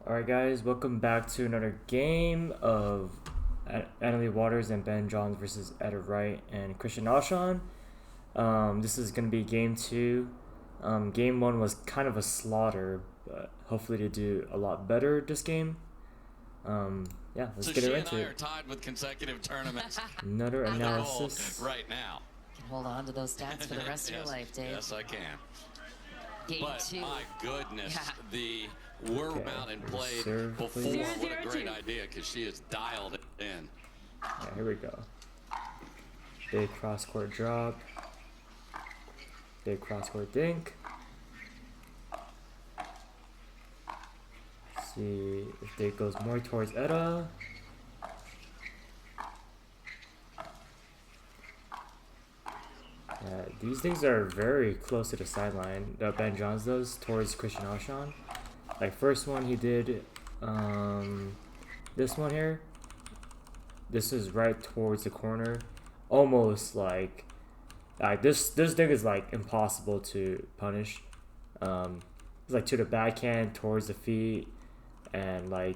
Alright guys, welcome back to another game of Annalie Waters and Ben Johns versus Ed Wright and Christian Alshon. This is going to be game 2. Game 1 was kind of a slaughter, but hopefully to do a lot better this game. Yeah, let's get it into it. So she and I are tied with consecutive tournaments. Another analysis. Right now. You can hold on to those stats for the rest of your life, Dave. Yes, I can. Game but 2. my goodness, the we're out and played serve, before. please. What a great idea, because she is dialed it in. Yeah, here we go. Big cross court drop. Big cross court dink. See if it goes more towards Etta. These things are very close to the sideline. Ben Johns does towards Christian Alshon. Like first one he did, this one here. This is right towards the corner, almost like this thing is like impossible to punish. It's like to the backhand towards the feet, and like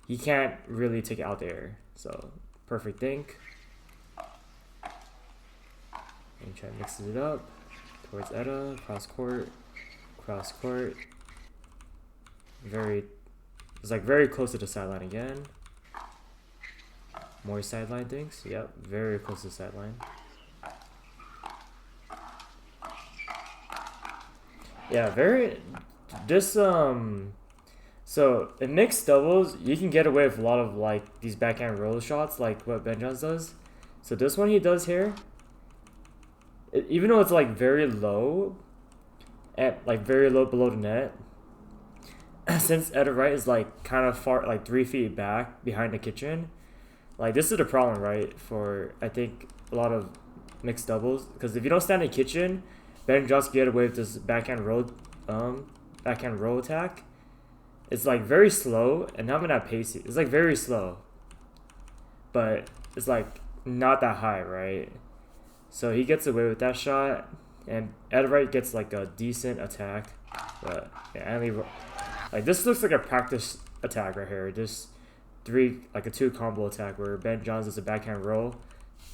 he can't really take it out there. So perfect dink. And try to mix it up towards Etta, cross court. It's like very close to the sideline again. More sideline things. Yep, very close to the sideline. Yeah, very. This So in mixed doubles, you can get away with a lot of like these backhand roll shots, like what Ben Johns does. So this one he does here. Even though it's like very low, very low below the net, since Ed Wright is like kind of far, like 3 feet back behind the kitchen, like this is the problem, right? For I think a lot of mixed doubles, because if you don't stand in the kitchen, Ben Johns can get away with this backhand roll attack. It's like very slow and not even that pacey. It's like very slow, but it's like not that high, right? So he gets away with that shot, and Ed Wright gets like a decent attack. But yeah, like this looks like a practice attack right here. Just like a 2 combo attack where Ben Johns does a backhand roll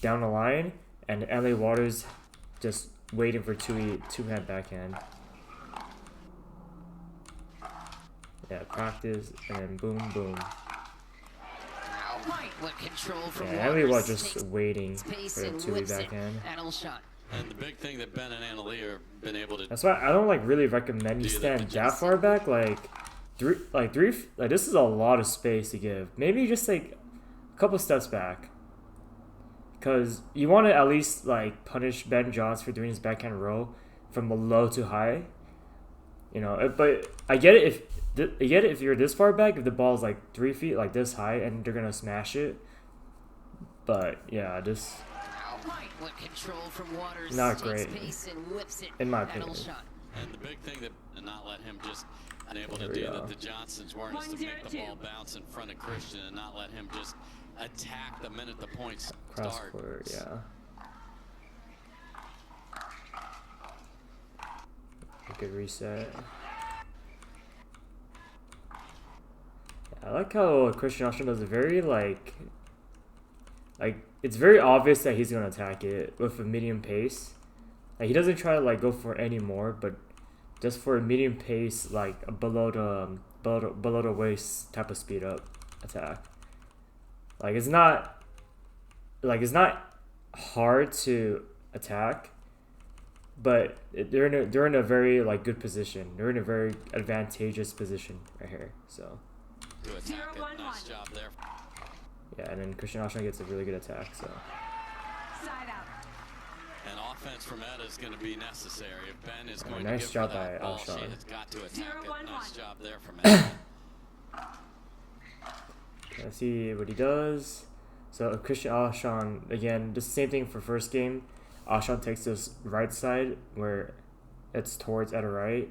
down the line, and Annalie Waters just waiting for two-hand backhand. Yeah, practice and then boom, boom. What control from Yeah, Annalie was just waiting for the 2-way backhand. And the big thing that Ben and Annalie have been able to. That's why I don't like really recommend you stand that far back. Like this is a lot of space to give. Maybe just like a couple steps back, because you want to at least like punish Ben Johns for doing his backhand roll from low to high. You know, but I get it if you're this far back, if the ball is like 3 feet like this high and they're gonna smash it. But yeah, this not great in my opinion. And the big thing that not let him just unable to do that the Johnsons weren't is to make the ball bounce in front of Christian and not let him just attack the minute the points Cross start. court, yeah. A good reset. I like how Christian Alshon does a very like it's very obvious that he's gonna attack it with a medium pace. Like he doesn't try to like go for any more, but just for a medium pace, like a below the waist type of speed up attack. Like it's not hard to attack, but they're in a very like good position. They're in a very advantageous position right here. So. To attack it. Nice job there. Yeah, and then Christian Alshon gets a really good attack. So. Side out. And offense from Ed is going to be necessary. If Ben is going nice to give job her that by ball, Alshon. she has got to attack it. Nice job there from Ed. Let's see what he does. So Christian Alshon, again, the same thing for first game. Alshon takes this right side where it's towards Ed Wright.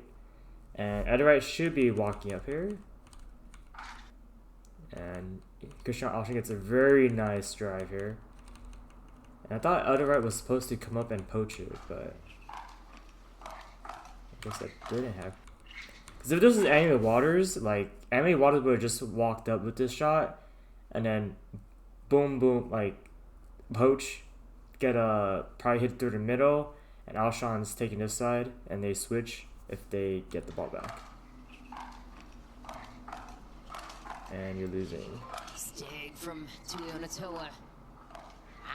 And Ed Wright should be walking up here. And Christian Alshon gets a very nice drive here. And I thought Ed Wright was supposed to come up and poach it, but I guess that didn't happen. Because if this is Anthony Waters, like Anthony Waters would have just walked up with this shot, and then boom, boom, like poach, get a probably hit through the middle, and Alshon's taking this side, and they switch if they get the ball back. And you're losing. Stig from Tuionatoa.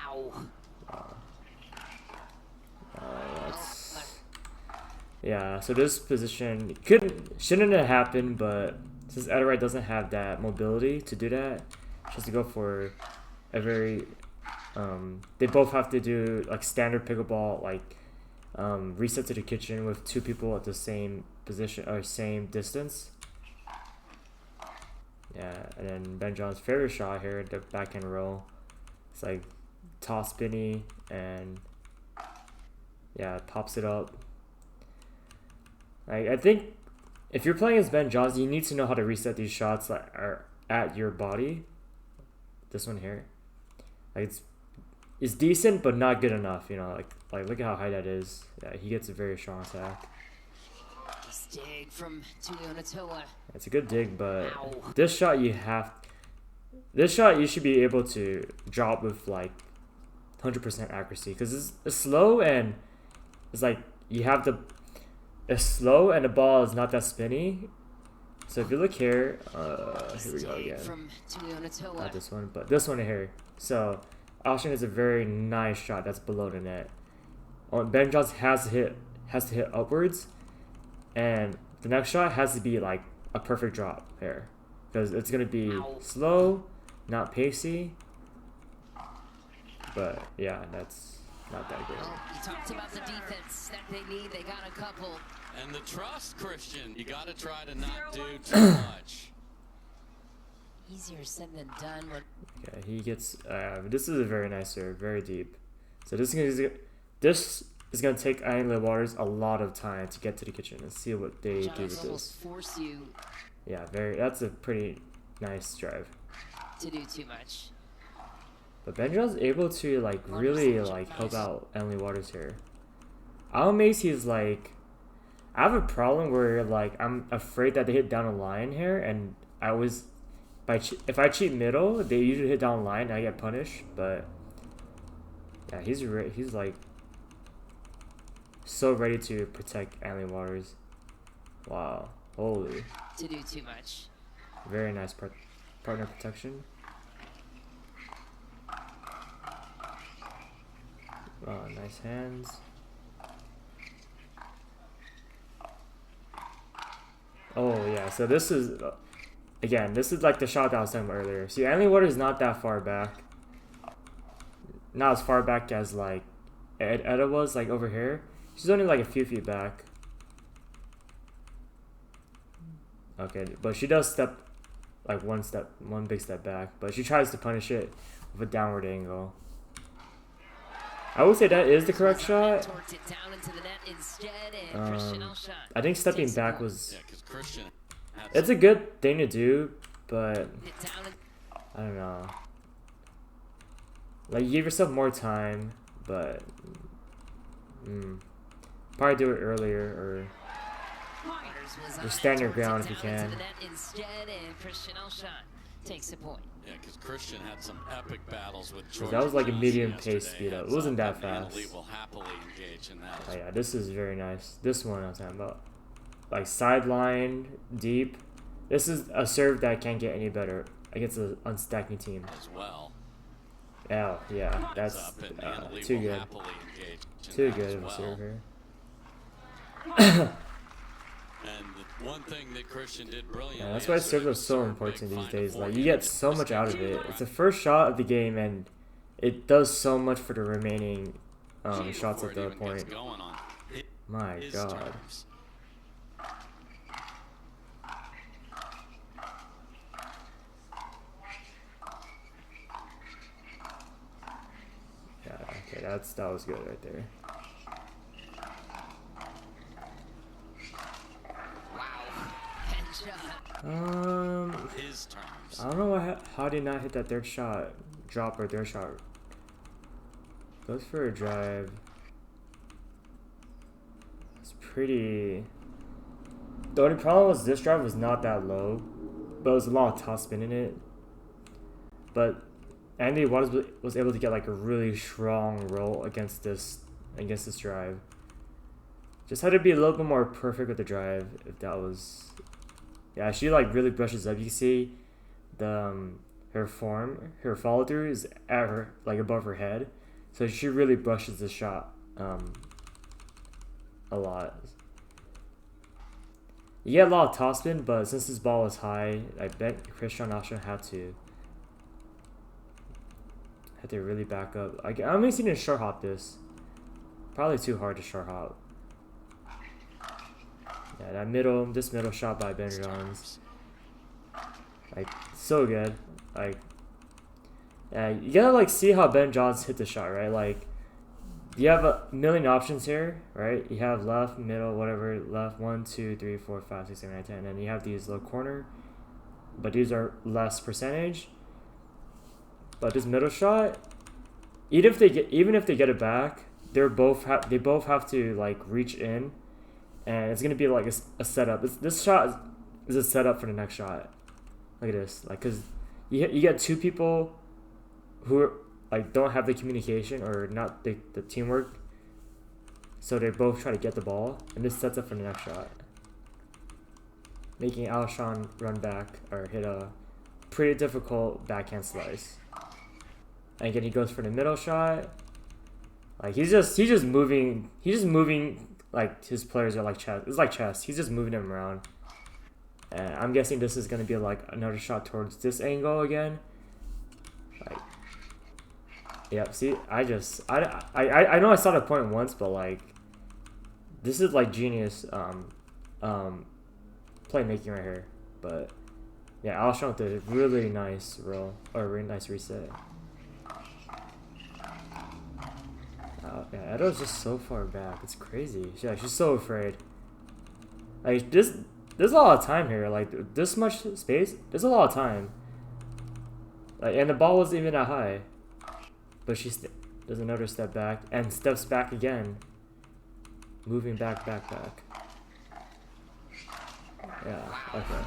Ow. That's, yeah, so this position shouldn't have happened, but since Edelwright doesn't have that mobility to do that, just to go for a very they both have to do like standard pickleball, like reset to the kitchen with two people at the same position or same distance. Yeah, and then Ben John's favorite shot here, the backhand roll. It's like toss spinny and yeah, pops it up. Like, I think if you're playing as Ben Johns, you need to know how to reset these shots that are at your body. This one here, like it's decent but not good enough. You know, like look at how high that is. Yeah, he gets a very strong attack. Dig from Tuionatoa. It's a good dig, but this shot you should be able to drop with like 100% accuracy because it's slow and it's like it's slow and the ball is not that spinny. So if you look here, here we go again. Not this one, but this one here. So Alshon is a very nice shot that's below the net. Ben Johns has to hit upwards. And the next shot has to be like a perfect drop here. Because it's going to be slow, not pacey. But yeah, that's not that good. Well, you talked about the defense that they need. They got a couple. And the trust, Christian. You got to try to not do too much. Easier said than done. Yeah, he gets... this is a very nice serve, very deep. So this is going to take Anthony Waters a lot of time to get to the kitchen and see what they do with this. Force you Yeah, that's a pretty nice drive. to do too much. But Benja's able to like really like help out Anthony Waters here. Almace, he's like, I have a problem where like I'm afraid that they hit down a line here, and I always if I cheat middle, they usually hit down line and I get punished. But yeah, he's like so ready to protect Anthony Waters. Wow, holy! To do too much. Very nice partner protection. Wow, nice hands. Oh yeah, so this is again, this is like the shot that I was talking about earlier. See, Anthony Waters is not that far back. Not as far back as like Etta was, like over here. She's only like a few feet back. Okay, but she does step like one big step back, but she tries to punish it with a downward angle. I would say that is the correct shot. I think stepping back was... It's a good thing to do, but... I don't know. Like, you give yourself more time, but... probably do it earlier, or... Just stand your ground if you can. Takes a point. Yeah, because Christian had some epic battles with George. That was like a medium pace speed up. It wasn't that fast. Will happily engage in that. Oh yeah, this is very nice. This one I was talking about. Like sideline, deep. This is a serve that can't get any better against an unstacking team. As well. Oh, yeah, that's too good. Too good of a serve here. And the one thing that Christian did brilliantly. Yeah, that's why serves are so important these days. Like, you get so much out of it. It's the first shot of the game, and it does so much for the remaining shots at that point. My God. Yeah, okay, that was good right there. His terms. I don't know how did not hit that third shot, drop or third shot. Goes for a drive. It's pretty. The only problem was this drive was not that low, but it was a lot of top spin in it. But Andy was able to get like a really strong roll against this drive. Just had to be a little bit more perfect with the drive. If that was, yeah, she like really brushes up. You can see the her follow through is at her like above her head, so she really brushes the shot a lot. You get a lot of topspin, but since this ball is high, I bet Christian Asha had to really back up. I'm only seeing him short hop this. Probably too hard to short hop. Yeah, this middle shot by Ben Johns, like so good. Like, yeah, you gotta like see how Ben Johns hit the shot, right? Like, you have a million options here, right? You have left, middle, whatever, left 1, 2, 3, 4, 5, 6, 7, 8, 10, and then you have these little corner, but these are less percentage. But this middle shot, even if they get it back, they both have to like reach in, and it's gonna be like a setup. This shot is a setup for the next shot. Look at this, like, cause you get two people who are, like, don't have the communication or not the teamwork, so they both try to get the ball, and this sets up for the next shot, making Alshon run back or hit a pretty difficult backhand slice. And again, he goes for the middle shot. Like, he's just moving like his players are like chess. It's like chess. He's just moving them around. And I'm guessing this is gonna be like another shot towards this angle again. Like, yeah. See, I know I saw the point once, but like, this is like genius playmaking right here. But yeah, Alshon did a really nice roll or a really nice reset. Yeah, Edo's just so far back. It's crazy. She's so afraid. Like, there's a lot of time here. Like, this much space, there's a lot of time. Like, and the ball wasn't even that high. But she does another step back and steps back again. Moving back. Yeah, okay.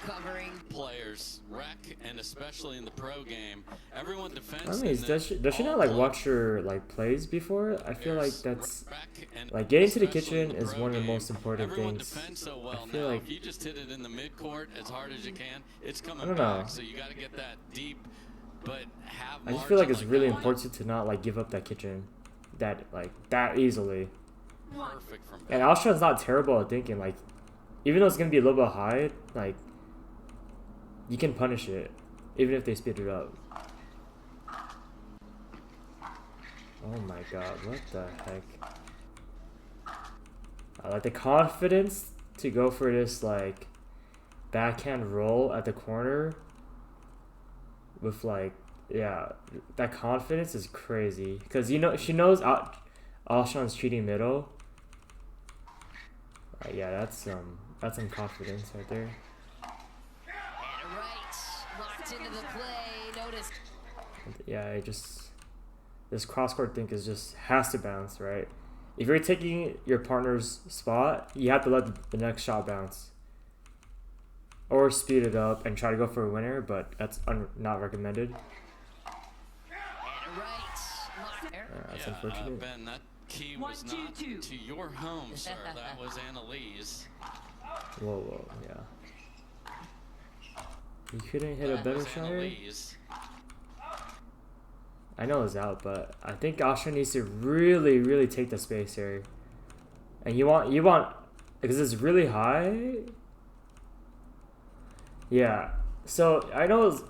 Covering players, rec, and especially in the pro game, everyone defends. I mean, does she not like watch her like plays before? I feel like that's like getting to the kitchen is one of the most important things. So well. I feel like if you just hit it in the midcourt as hard as you can, it's coming I don't back. know. So you got to get that deep, but have. I just feel like it's really important to not like give up that kitchen, that easily. Perfect from. And Alshon's not terrible at thinking. Like, even though it's gonna be a little bit high, like, you can punish it, even if they speed it up. Oh my god, what the heck? I like the confidence to go for this, like, backhand roll at the corner. With, like, yeah, that confidence is crazy. Because, you know, she knows Alshon's cheating middle. Yeah, that's some confidence right there. Into the play, notice. Yeah, this cross-court thing has to bounce, right? If you're taking your partner's spot, you have to let the next shot bounce. Or speed it up and try to go for a winner, but that's not recommended. That's unfortunate. Ben, that key was not to your home, sir. That was Annalise. Whoa, yeah. You couldn't hit a better shot here? I know it's out, but I think Asha needs to really, really take the space here. And you want because it's really high. Yeah. So I know it's,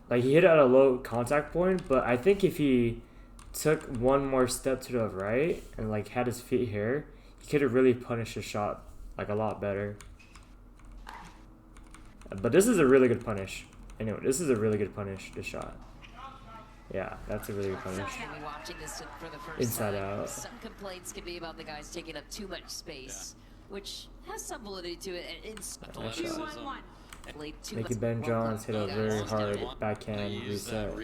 like, he hit it at a low contact point, but I think if he took one more step to the right and like had his feet here, he could have really punished the shot like a lot better. But this is a really good punish. Anyway, this is a really good punish, this shot. Yeah, that's a really good punish. Inside out. Some complaints could be about the guys taking up too much space, which has some validity to it. Making Ben Johns hit a very hard backhand reset. Here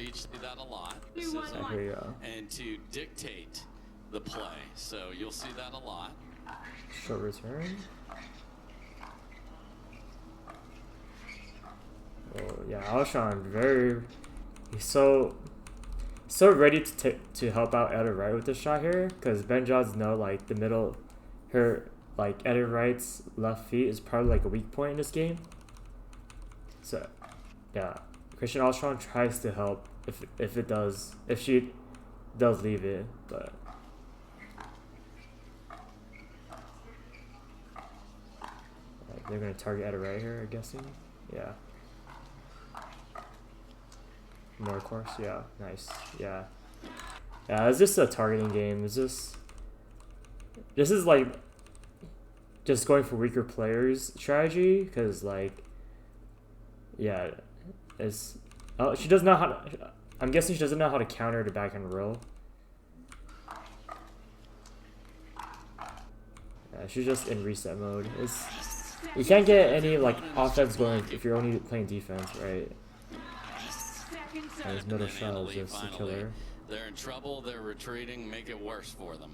you go. And to dictate the play, so you'll see that a lot. Short return. Oh yeah, Alshon he's so ready to help out Etta Wright with this shot here, because Ben Johns know like the middle, her like Etta Wright's left feet is probably like a weak point in this game. So yeah, Christian Alshon tries to help if she does leave it, but they're gonna target Etta Wright here, I'm guessing. Yeah. More course, yeah, nice, yeah. Yeah, it's just a targeting game. This is like just going for weaker players strategy, because like, yeah, it's she doesn't know how to, I'm guessing she doesn't know how to counter the backhand roll. Yeah, she's just in reset mode. You can't get any like offense going if you're only playing defense, right? His middle shot is just a killer. They're in trouble, they're retreating, make it worse for them.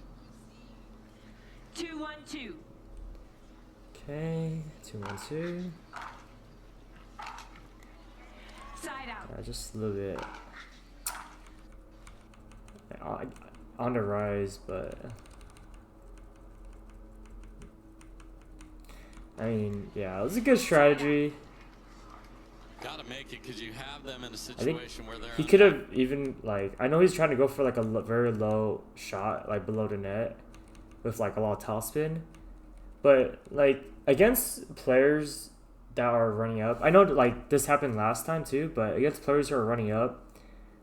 2-1-2. Okay, 2-1-2. Side out. Just a little bit on the rise, but I mean, yeah, it was a good strategy. Gotta make it, because you have them in a situation where they're. He could have even like, I know he's trying to go for like a very low shot, like below the net, with like a lot of topspin, but like against players that are running up, I know like this happened last time too, but against players who are running up,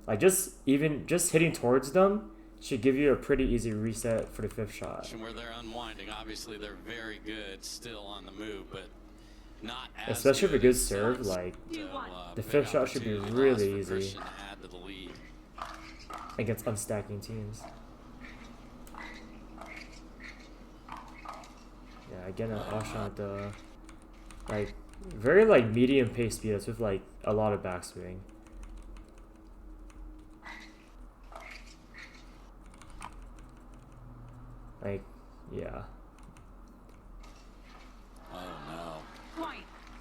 like just hitting towards them should give you a pretty easy reset for the fifth shot. Where they're unwinding, obviously they're very good still on the move, but. Not as especially good with a good as serve, like the fifth shot should be really easy against unstacking teams. Yeah, again, Alshon at the like very like medium pace speed with like a lot of backswing. Like, yeah.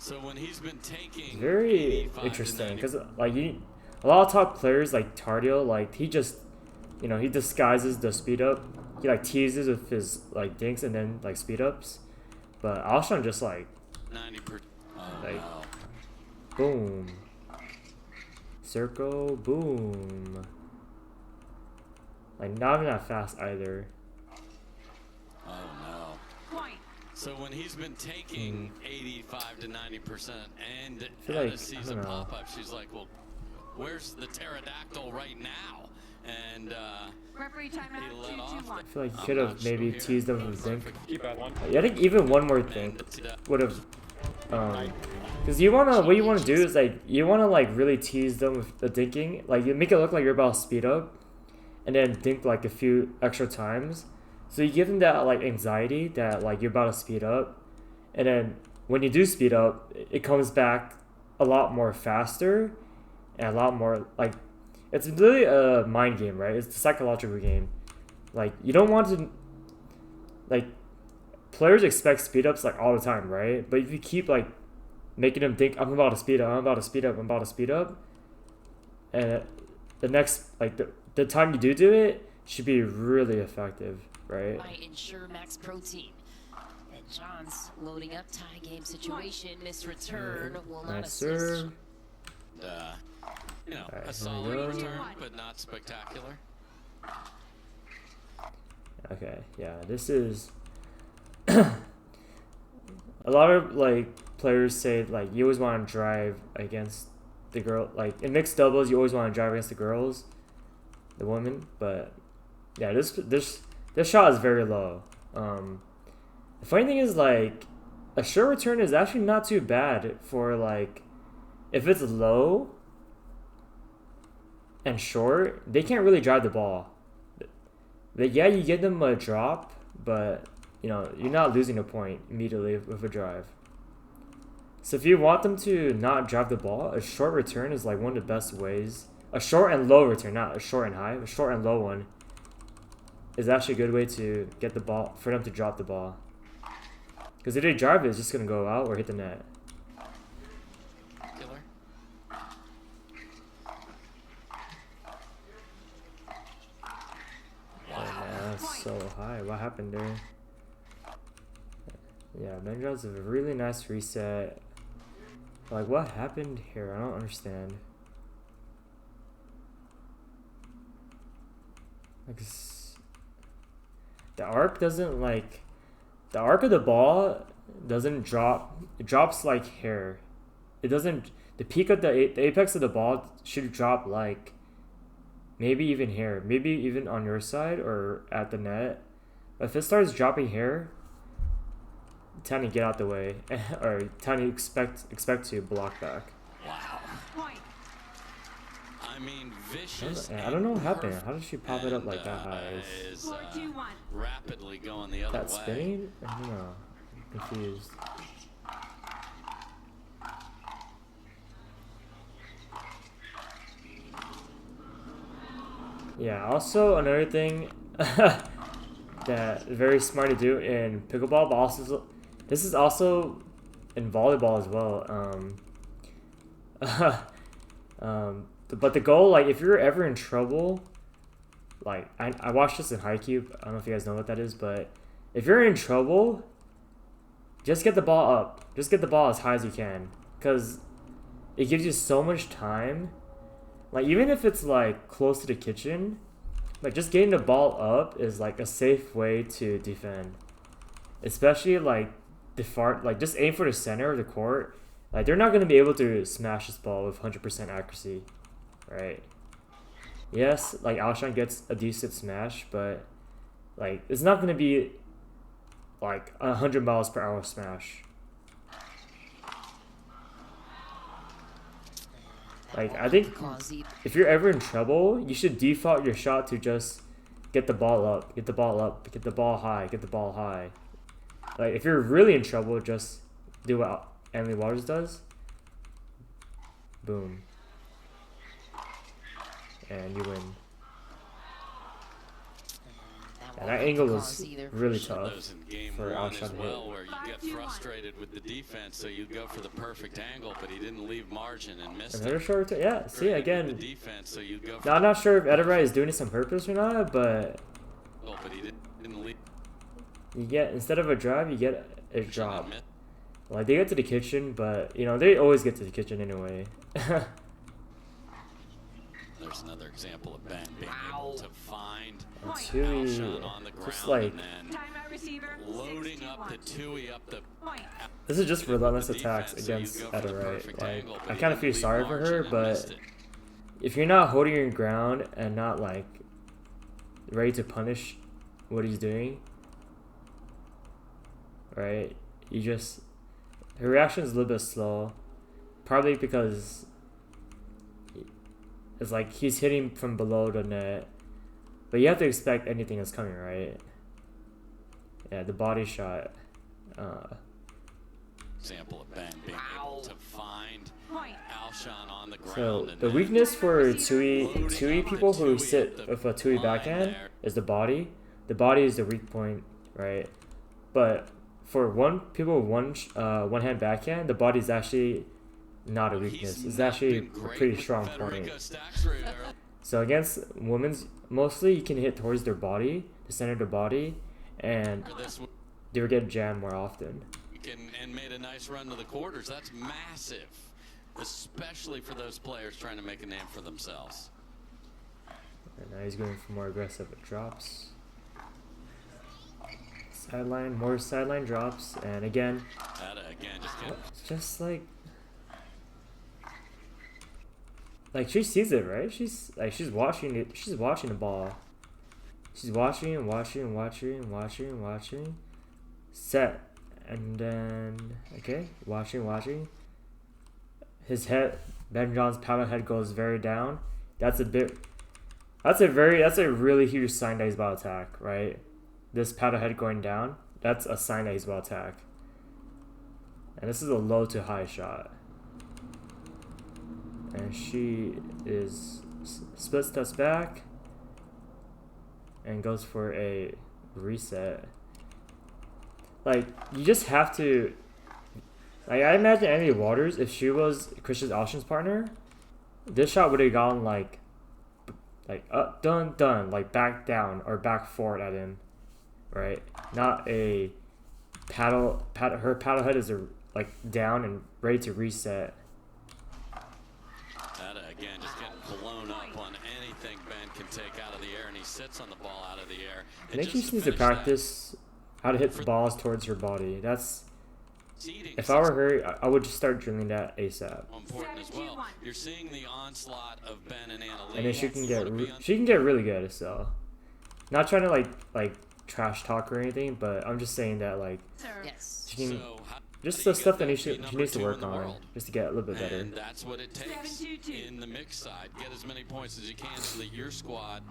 So when he's been taking, it's very interesting, because like a lot of top players like Tardio, like he just, he disguises the speed up. He like teases with his like dinks and then like speed ups, but Alshon just like 90%. Like boom, circle, boom. Like not even that fast either. Oh no. So when he's been taking 85 to 90% and Etta sees a pop up, she's like, well, where's the pterodactyl right now? And referee timeout. he let off. I feel like he could have maybe teased them with a dink. I think even one more dink would have, because what you want to do is like you want to like really tease them with the dinking, like you make it look like you're about to speed up, and then dink like a few extra times. So you give them that like anxiety that like you're about to speed up, and then when you do speed up, it comes back a lot more faster, and a lot more like, it's really a mind game, right? It's a psychological game. Like you don't want to, like players expect speed ups like all the time, right? But if you keep like making them think I'm about to speed up, I'm about to speed up, I'm about to speed up, and the next like the time you do it should be really effective. Right. By Ensure Max Protein. And John's loading up tie game situation. Missed return will not assist. A solid return, but not spectacular. Okay, yeah, this is a lot of like players say like you always want to drive against the girl, like in mixed doubles you always want to drive against the women, but yeah, this shot is very low. The funny thing is like a short return is actually not too bad for like if it's low and short, they can't really drive the ball. Yeah, you give them a drop, but you're not losing a point immediately with a drive. So if you want them to not drive the ball, a short return is like one of the best ways. A short and low return, not a short and high, a short and low one is actually a good way to get the ball, for them to drop the ball. Because if they drive it, it's just going to go out or hit the net. Killer. Oh man, that's so high. What happened there? Yeah, Benja's a really nice reset. Like, what happened here? I don't understand. Like, the arc doesn't, like, the arc of the ball doesn't drop. It drops like hair. It doesn't, the peak of the apex of the ball should drop like maybe even here, maybe even on your side or at the net. But if it starts dropping here, time to get out the way, or time to expect to block back. Wow. I mean, vicious. I don't know what happened. How did she pop it up like that high? Is rapidly going the other way. That spinning? I don't know. I'm confused. Yeah, also another thing that very smart to do in pickleball, but also this is also in volleyball as well. But the goal, like, if you're ever in trouble, like, I watched this in Haikyuu. I don't know if you guys know what that is, but if you're in trouble, just get the ball up. Just get the ball as high as you can, because it gives you so much time. Like, even if it's, like, close to the kitchen, like, just getting the ball up is, like, a safe way to defend. Especially, like, just aim for the center of the court. Like, they're not going to be able to smash this ball with 100% accuracy, right? Yes, like, Alshon gets a decent smash, but, like, it's not going to be, like, 100 miles per hour smash. Like, I think if you're ever in trouble, you should default your shot to just get the ball up, get the ball up, get the ball high, get the ball high. Like, if you're really in trouble, just do what Emily Waters does. Boom. And you win. And that angle was really tough for Alshon to hit. Where you get frustrated with the defense, so you go for the perfect angle, but he didn't leave margin and missed Another short return. Yeah, see, again, defense, so you go now, I'm not sure if Edelwright is doing this on purpose or not, but he didn't leave. you get, instead of a drive, you get a drop. Like, they get to the kitchen, but, you know, they always get to the kitchen anyway. There's another example of Ben being able to find Tui, on the ground, just like, and then loading up the Tui up the. this is just relentless attacks against Edelwright. Like, I kind of feel sorry for her, but if you're not holding your ground and not, like, ready to punish what he's doing, right, you just, her reaction is a little bit slow, probably because it's like he's hitting from below the net, but you have to expect anything that's coming, right? Yeah, the body shot. Example of Ben being able to find Alshon on the ground. So the weakness for Tui people who sit with a Tui backhand is the body. The body is the weak point, right? But for people with one hand backhand, the body is actually not a weakness. It's actually a pretty strong point. So against women's, mostly you can hit towards their body, the center of their body, and they would get jammed more often. And made a nice run to the quarters. That's massive, especially for those players trying to make a name for themselves. And now he's going for more aggressive drops. Sideline, more sideline drops, and again, it's just like she sees it, right? She's watching it. She's watching the ball. She's watching and watching and watching and watching and watching. Set, and then watching. His head, Ben John's paddle head goes very down. That's a really huge sign that he's about to attack, right? This paddle head going down, that's a sign that he's about to attack. And this is a low to high shot. And she is split steps back. and goes for a reset. Like, you just have to... Like, I imagine Emily Waters, if she was Christian Austin's partner, this shot would have gone like up, done, like back down or back forward at him, right? Not a paddle. Her paddle head is like down and ready to reset. That again, just getting blown up on anything Ben can take out of the air, and he sits on the ball out of the air. I think she needs to practice how to hit the balls towards her body. That's... If I were her, I would just start drilling that ASAP. Important as well. You're seeing the onslaught of Ben and Anna Lee. And then she can get really good. So, not trying to like trash talk or anything, but I'm just saying that like she can just the stuff that she needs to work on just to get a little bit better. And that's what it takes in the mixed side. Get as many points as you can so that your squad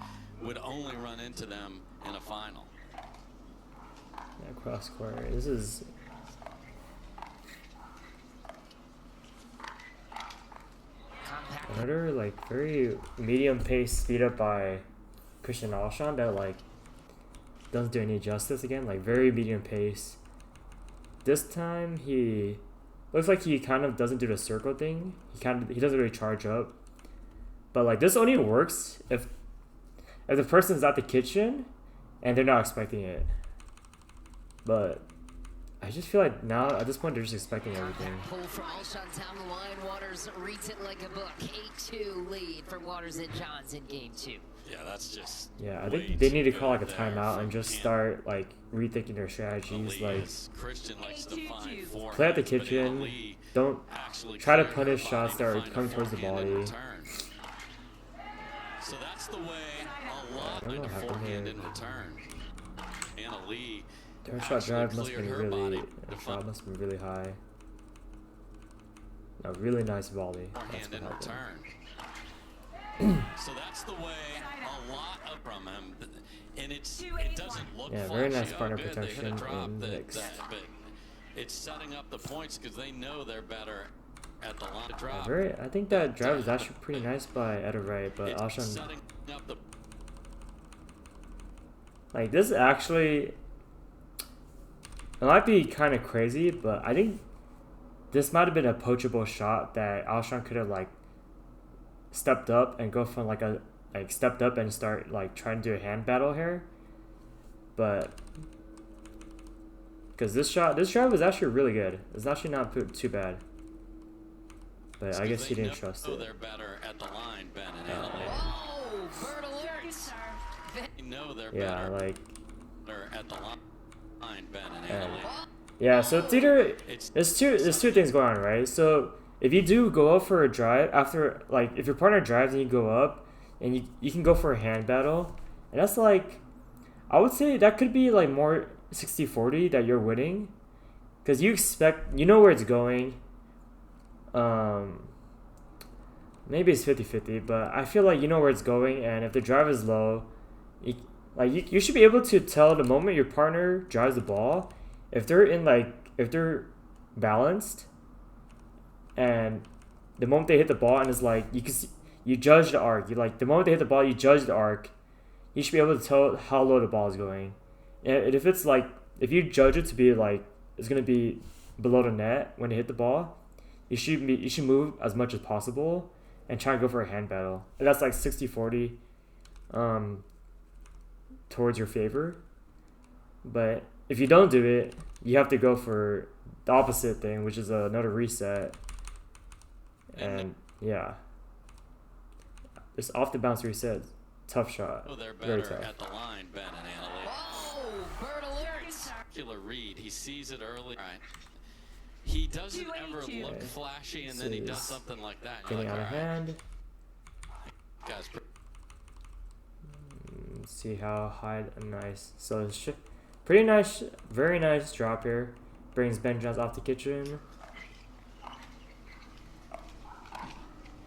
would only run into them in a final. Yeah, cross court. This is. Another like very medium pace speed up by Christian Alshon that like doesn't do any justice again. Like very medium pace. This time he looks like he kind of doesn't do the circle thing. He doesn't really charge up. But like this only works if the person's at the kitchen and they're not expecting it. But I just feel like now at this point they're just expecting everything. Pull from Alshon down the line. Waters reads it like a book. 8-2 lead for Waters and Johns in game 2. Yeah, that's just. Yeah, I think they need to call like a timeout and just start like rethinking their strategies. Like play at the kitchen. Don't try to punish shots that are coming towards the body. So that's the way a lot like a forehand in return. Anna Lee. Their shot drive must be really. Shot must be really high. A really nice volley. That's what happened. So that's the way a lot of from him, and it doesn't look. Yeah, very nice partner protection in mix. But it's setting up the points because they know they're better at the line to drop. I think that drive is actually pretty nice by Edderite, but Alshon. Like this actually. It might be kind of crazy, but I think this might have been a poachable shot that Alshon could have like stepped up and go from stepped up and start like trying to do a hand battle here. But because this drive was actually really good. It's actually not too bad. But I guess he didn't trust it. They're better at the line, Ben and Anna. Yeah, like. At the line. Yeah, so it's either there's two things going on, right? So if you do go up for a drive after, like, if your partner drives and you go up and you can go for a hand battle, and that's like, I would say that could be like more 60-40 that you're winning, because you know where it's going. Maybe it's 50-50, but I feel like you know where it's going, and if the drive is low, you should be able to tell the moment your partner drives the ball, if they're balanced, and the moment they hit the ball and it's like you judge the arc. The moment they hit the ball, you judge the arc. You should be able to tell how low the ball is going, and if it's like if you judge it to be like it's gonna be below the net when they hit the ball, you should move as much as possible and try and go for a hand battle. And that's like 60-40. Towards your favor. But if you don't do it, you have to go for the opposite thing, which is another reset. And yeah, this off the bounce reset, tough shot. Very tough. At the line, Ben and Anna Lee. Oh, Bird alert! Read. He sees it early. Right. He doesn't ever look flashy, and then he does something like that. Getting out of hand. Guys. See how high and nice. So it's pretty nice, very nice drop here. Brings Ben Johns off the kitchen.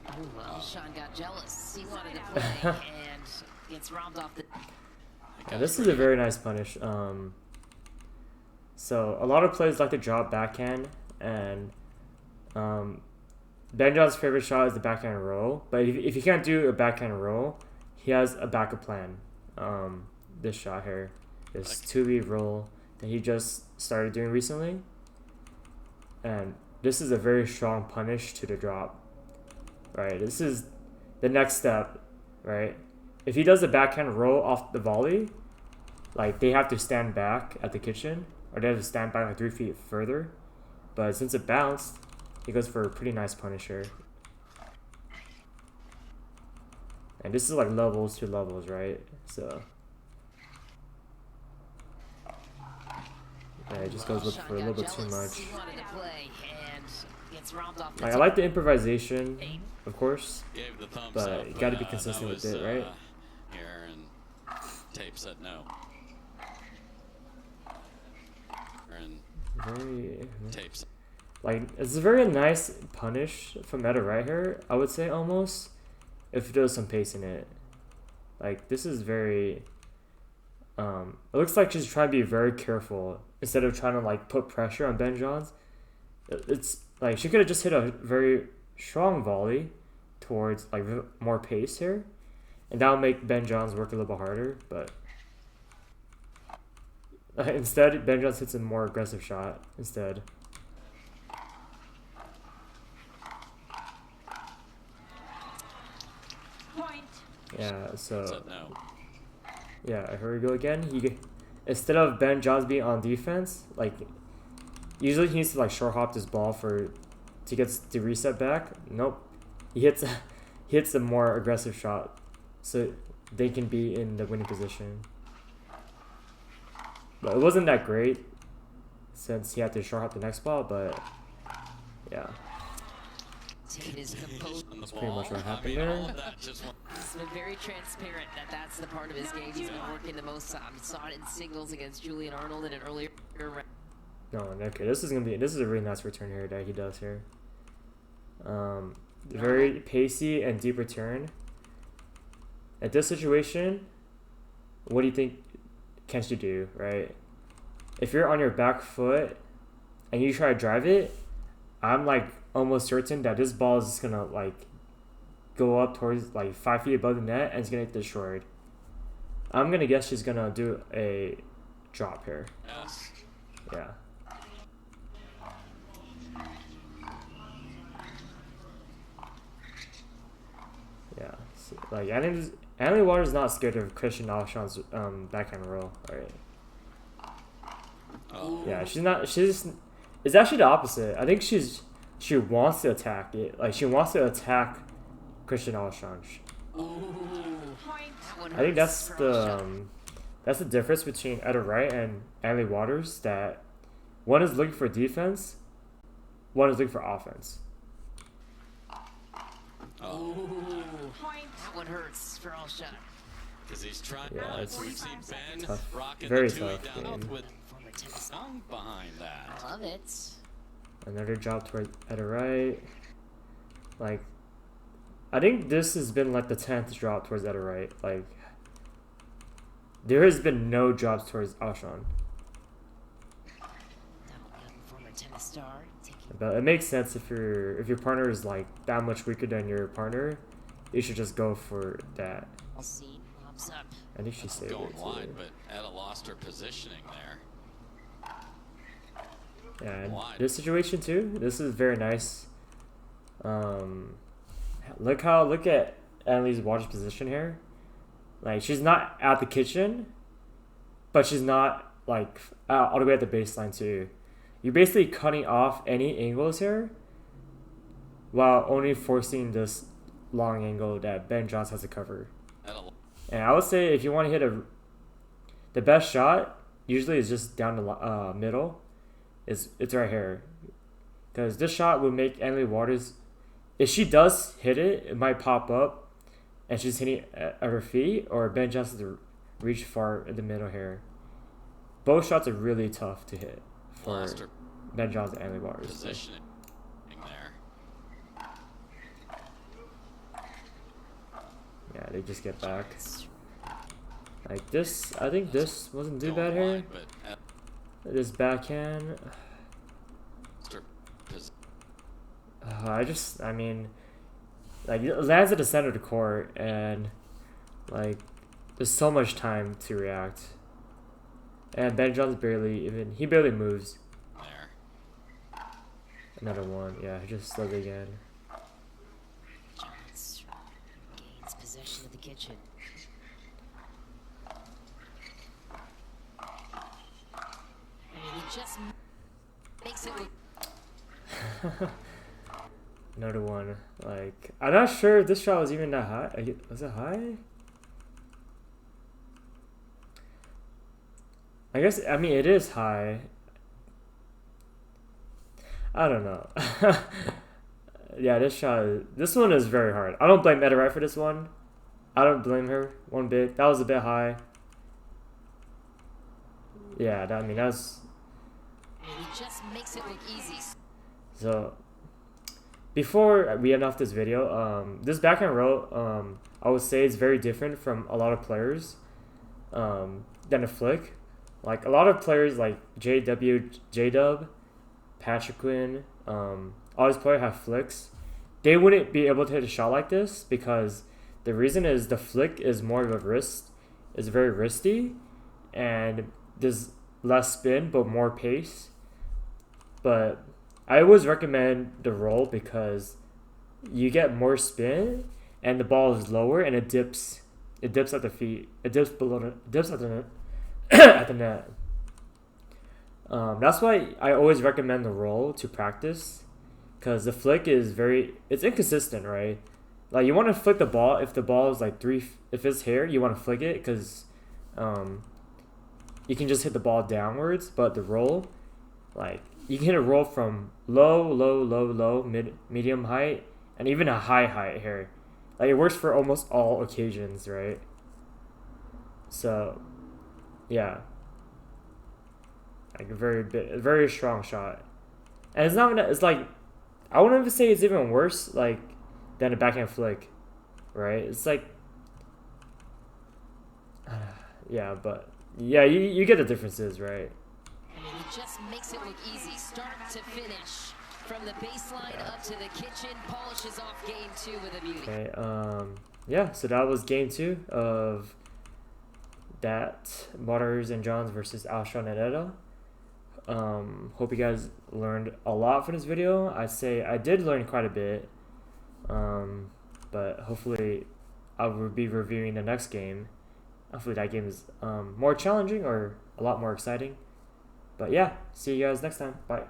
Oh, well, Sean got jealous. He wanted to play and gets robbed off the. Yeah, this is a very nice punish. So a lot of players like to drop backhand, and Ben Johns' favorite shot is the backhand roll. But if he can't do a backhand roll, he has a backup plan. this shot here, this 2B roll that he just started doing recently, and this is a very strong punish to the drop. Right, this is the next step. Right, if he does a backhand roll off the volley, like they have to stand back at the kitchen, or they have to stand back like 3 feet further. But since it bounced, he goes for a pretty nice punish here. And this is like levels to levels, right? So yeah, it just goes for a little bit too much. Like, I like the improvisation, of course, but you gotta be consistent with it, right? Here, and Tape said no. Very Tapes. like, it's a very nice punish from Etta right here, I would say, almost, if there's some pace in it. Like, this is very it looks like she's trying to be very careful instead of trying to like put pressure on Ben Johns. It's like she could have just hit a very strong volley towards like more pace here, and that'll make Ben Johns work a little bit harder, but instead Ben Johns hits a more aggressive shot instead. Yeah, so yeah, here we go again. Instead of Ben Johns being on defense, like usually he needs to like short hop this ball to get the reset back. Nope, he hits a more aggressive shot, so they can be in the winning position. But it wasn't that great since he had to short hop the next ball. But yeah. That's pretty much what happened there. He's been very transparent that that's the part of his game he's been working the most on. We saw it in singles against Julian Arnold in an earlier round. No, okay, this is a really nice return here that he does here. Very pacey and deep return. At this situation, what do you think can she do, right? If you're on your back foot and you try to drive it, I'm like almost certain that this ball is just gonna like go up towards like 5 feet above the net and it's gonna get destroyed. I'm gonna guess she's gonna do a drop here. Yes. Yeah. Yeah. So, like Annalie Waters not scared of Christian Alshon's backhand roll, right? Oh. Yeah, she's not. It's actually the opposite. I think she wants to attack it. Like she wants to attack Christian Alshon. I think that's the difference between Etta Wright and Annalie Waters. That one is looking for defense, one is looking for offense. Oh. That one hurts for Alshon. Because he's trying. Yeah, it's Ben tough, rocking very the tough down game. with song behind that. Love it. Another drop toward Etta Wright. Like, I think this has been like the 10th drop towards Etta Wright. Like, there has been no drops towards Alshon. Former tennis star. But it makes sense if your partner is like that much weaker than your partner, you should just go for that. I'll see. Lobs up. I think she saved Going it too. wide, but Etta lost her positioning there. Yeah, and Wide. this situation too, this is very nice. Look at Annalie's Waters' position here. Like, she's not at the kitchen, but she's not like all the way at the baseline too. You're basically cutting off any angles here, while only forcing this long angle that Ben Johns has to cover. And I would say if you want to hit the best shot usually is just down the middle. It's right here, because this shot would make Annalie Waters, if she does hit it, it might pop up, and she's hitting at her feet, or Ben Johns has to reach far in the middle here. Both shots are really tough to hit for Ben Johns and Annalie Waters. Positioning there. Yeah, they just get back. Like this, I think this wasn't too bad here. This backhand. Like, it lands at the center of the court, and like there's so much time to react. And Ben John's he barely moves. There. Another one, yeah, he just slid again. Johns gains possession of the kitchen. I mean, he just makes it look. Another one. Like, I'm not sure if this shot was even that high. Was it high? I guess, I mean, it is high. I don't know. Yeah, this one is very hard. I don't blame Ederite for this one. I don't blame her one bit. That was a bit high. Yeah, I mean, that's... He just makes it look easy. So, before we end off this video, this backhand row, I would say it's very different from a lot of players than a flick. Like, a lot of players like JW, JDub, Patrick Quinn, all these players have flicks. They wouldn't be able to hit a shot like this because the reason is the flick is more of a wrist. It's very wristy, and there's less spin but more pace. But I always recommend the roll because you get more spin and the ball is lower and it dips at the feet. It dips at the net. At the net. That's why I always recommend the roll to practice, because the flick is it's inconsistent, right? Like, you want to flick the ball if the ball is like if it's here, you want to flick it because you can just hit the ball downwards. But the roll, like, you can hit a roll from low, medium height, and even a high height here. Like, it works for almost all occasions, right? So, yeah. Like, a very strong shot. And it's like, I wouldn't even say it's even worse, like, than a backhand flick, right? It's like, yeah, but, yeah, you get the differences, right? I mean, he just makes it look easy, start to finish. From the baseline up to the kitchen, polishes off game 2 with a beauty. Okay, yeah, so that was game 2 of that Waters and Johns versus Alshon and Eda. Hope you guys learned a lot from this video. I'd say I did learn quite a bit, but hopefully I will be reviewing the next game. Hopefully that game is more challenging or a lot more exciting. But yeah, see you guys next time. Bye.